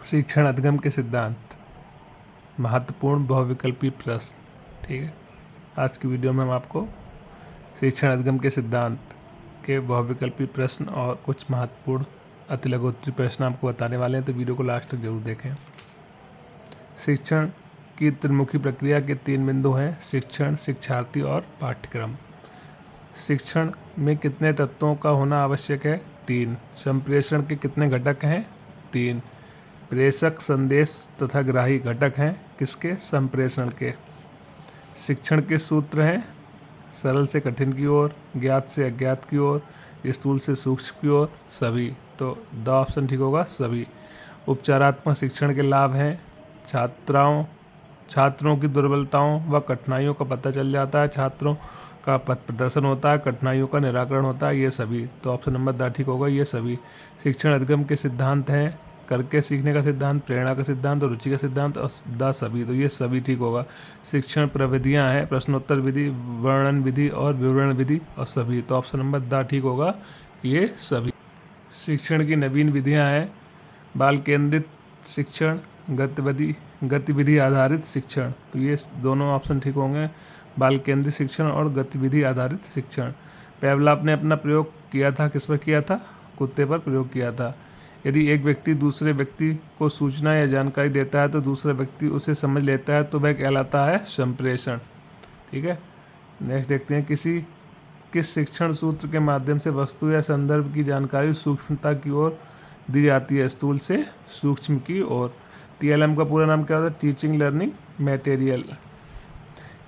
शिक्षण अधिगम के सिद्धांत, महत्वपूर्ण बहुविकल्पी प्रश्न। ठीक है, आज की वीडियो में हम आपको शिक्षण अधिगम के सिद्धांत के बहुविकल्पी प्रश्न और कुछ महत्वपूर्ण अति लघुत्तरीय प्रश्न आपको बताने वाले हैं, तो वीडियो को लास्ट तक जरूर देखें। शिक्षण की त्रिमुखी प्रक्रिया के 3 बिंदु हैं: शिक्षण, शिक्षार्थी और पाठ्यक्रम। शिक्षण में कितने तत्वों का होना आवश्यक है? 3। संप्रेषण के कितने घटक हैं? 3। प्रेषक, संदेश तथा ग्राही घटक हैं किसके? संप्रेषण के। शिक्षण के सूत्र हैं: सरल से कठिन की ओर, ज्ञात से अज्ञात की ओर, स्थूल से सूक्ष्म की ओर, सभी। तो द ऑप्शन ठीक होगा, सभी। उपचारात्मक शिक्षण के लाभ हैं: छात्रों की दुर्बलताओं व कठिनाइयों का पता चल जाता है, छात्रों का पथ प्रदर्शन होता है, कठिनाइयों का निराकरण होता है, ये सभी। तो ऑप्शन नंबर द ठीक होगा, ये सभी। शिक्षण अधिगम के सिद्धांत हैं: करके सीखने का सिद्धांत, प्रेरणा का सिद्धांत और रुचि का सिद्धांत, और द सभी। तो ये सभी ठीक होगा। शिक्षण प्रविधियां हैं: प्रश्नोत्तर विधि, वर्णन विधि और विवरण विधि, और सभी। तो ऑप्शन नंबर द ठीक होगा, ये सभी। शिक्षण की नवीन विधियां हैं: बाल केंद्रित शिक्षण, गतिविधि आधारित शिक्षण। तो ये दोनों ऑप्शन ठीक होंगे, बाल केंद्रित शिक्षण और गतिविधि आधारित शिक्षण। पेवलॉव ने अपना प्रयोग किया था, किस पर किया था? कुत्ते पर प्रयोग किया था। यदि एक व्यक्ति दूसरे व्यक्ति को सूचना या जानकारी देता है तो दूसरा व्यक्ति उसे समझ लेता है तो वह कहलाता है संप्रेषण। ठीक है, नेक्स्ट देखते हैं, किस शिक्षण सूत्र के माध्यम से वस्तु या संदर्भ की जानकारी सूक्ष्मता की ओर दी जाती है? स्थूल से सूक्ष्म की ओर। TLM का पूरा नाम क्या होता है? Teaching learning material.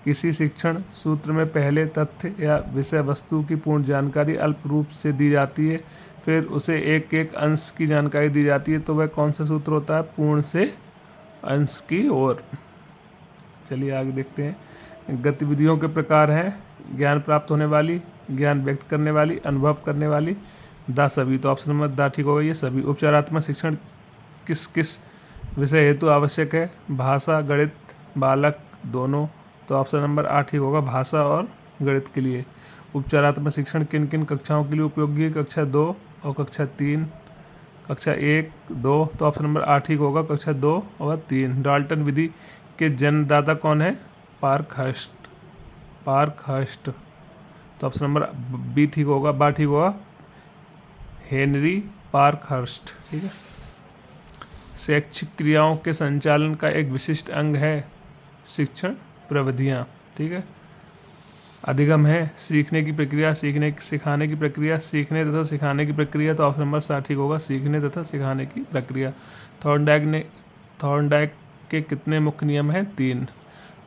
किसी शिक्षण सूत्र में पहले तथ्य या विषय वस्तु की पूर्ण जानकारी अल्प रूप से दी जाती है, फिर उसे एक एक अंश की जानकारी दी जाती है, तो वह कौन सा सूत्र होता है? पूर्ण से अंश की ओर। चलिए आगे देखते हैं। गतिविधियों के प्रकार हैं: ज्ञान प्राप्त होने वाली, ज्ञान व्यक्त करने वाली, अनुभव करने वाली, द सभी। तो ऑप्शन नंबर द ठीक होगा, ये सभी। उपचारात्मक शिक्षण किस किस विषय हेतु आवश्यक है? भाषा, गणित, बालक दोनों। तो ऑप्शन नंबर 8 ठीक होगा, भाषा और गणित के लिए। उपचारात्मक शिक्षण किन किन कक्षाओं के लिए उपयोगी है? कक्षा 2 और कक्षा 3, कक्षा 1, 2। तो ऑप्शन नंबर 8 ठीक होगा, कक्षा 2 और 3। डाल्टन विधि के जन्मदाता कौन है? पार्कहर्स्ट। तो ऑप्शन नंबर बी ठीक होगा, बा ठीक होगा, हेनरी पार्कहर्स्ट। ठीक है। शैक्षिक क्रियाओं के संचालन का एक विशिष्ट अंग है शिक्षण प्रविधियाँ। ठीक है। अधिगम है सीखने की प्रक्रिया, सिखाने की प्रक्रिया, सीखने तथा सिखाने की प्रक्रिया। तो ऑप्शन नंबर 7 ठीक होगा, सीखने तथा सिखाने की प्रक्रिया। थॉर्नडाइक के कितने मुख्य नियम हैं? 3।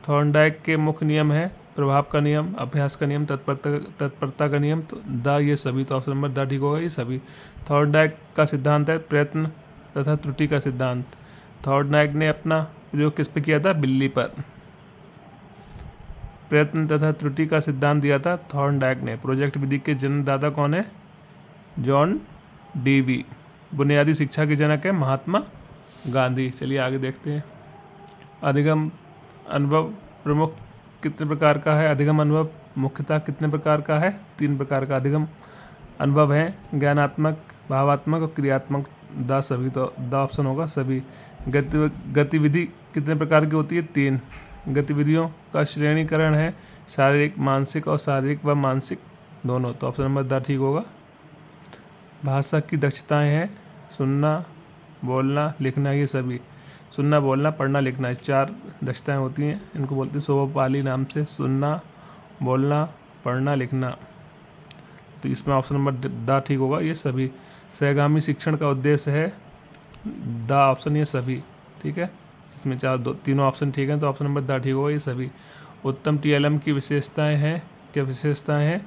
थॉर्नडाइक के मुख्य नियम है प्रभाव का नियम, अभ्यास का नियम, तत्परता का नियम। तो द ये सभी। तो ऑप्शन नंबर द ठीक होगा, ये सभी। थॉर्नडाइक का सिद्धांत है प्रयत्न तथा त्रुटि का सिद्धांत। थॉर्नडाइक ने अपना प्रयोग किस पे किया था? बिल्ली पर। प्रयत्न तथा त्रुटि का सिद्धांत दिया था थॉर्नडाइक ने। प्रोजेक्ट विधि के जन्मदाता कौन है? John Dewey. बुनियादी शिक्षा के जनक है महात्मा गांधी। चलिए आगे देखते हैं। अधिगम अनुभव प्रमुख कितने प्रकार का है? अधिगम अनुभव मुख्यतः कितने प्रकार का है? 3 प्रकार का अधिगम अनुभव है: ज्ञानात्मक, भावात्मक और क्रियात्मक। द सभी। तो द ऑप्शन होगा, सभी। गतिविधि कितने प्रकार की होती है? 3। गतिविधियों का श्रेणीकरण है शारीरिक, मानसिक और शारीरिक व मानसिक दोनों। तो ऑप्शन नंबर द ठीक होगा। भाषा की दक्षताएं हैं सुनना, बोलना, लिखना, ये सभी। सुनना, बोलना, पढ़ना, लिखना, ये 4 दक्षताएं होती हैं। इनको बोलते हैं सोपाली नाम से: सुनना, बोलना, पढ़ना, लिखना। तो इसमें ऑप्शन नंबर द ठीक होगा, ये सभी। सहगामी शिक्षण का उद्देश्य है द ऑप्शन, ये सभी। ठीक है, इसमें तीनों ऑप्शन ठीक हैं, तो ऑप्शन नंबर द ठीक होगा, ये सभी। उत्तम TLM की विशेषताएं हैं, क्या विशेषताएं हैं?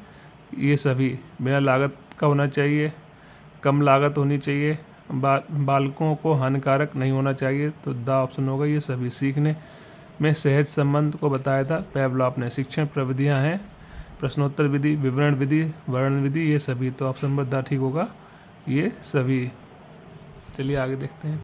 ये सभी। बिना लागत का होना चाहिए, कम लागत होनी चाहिए, बालकों को हानिकारक नहीं होना चाहिए। तो द ऑप्शन होगा, ये सभी। सीखने में सहज संबंध को बताया था पेवलॉव ने। शिक्षण प्रविधियाँ हैं प्रश्नोत्तर विधि, विवरण विधि, वर्णन विधि, ये सभी। तो ऑप्शन नंबर द ठीक होगा, ये सभी। चलिए आगे देखते हैं।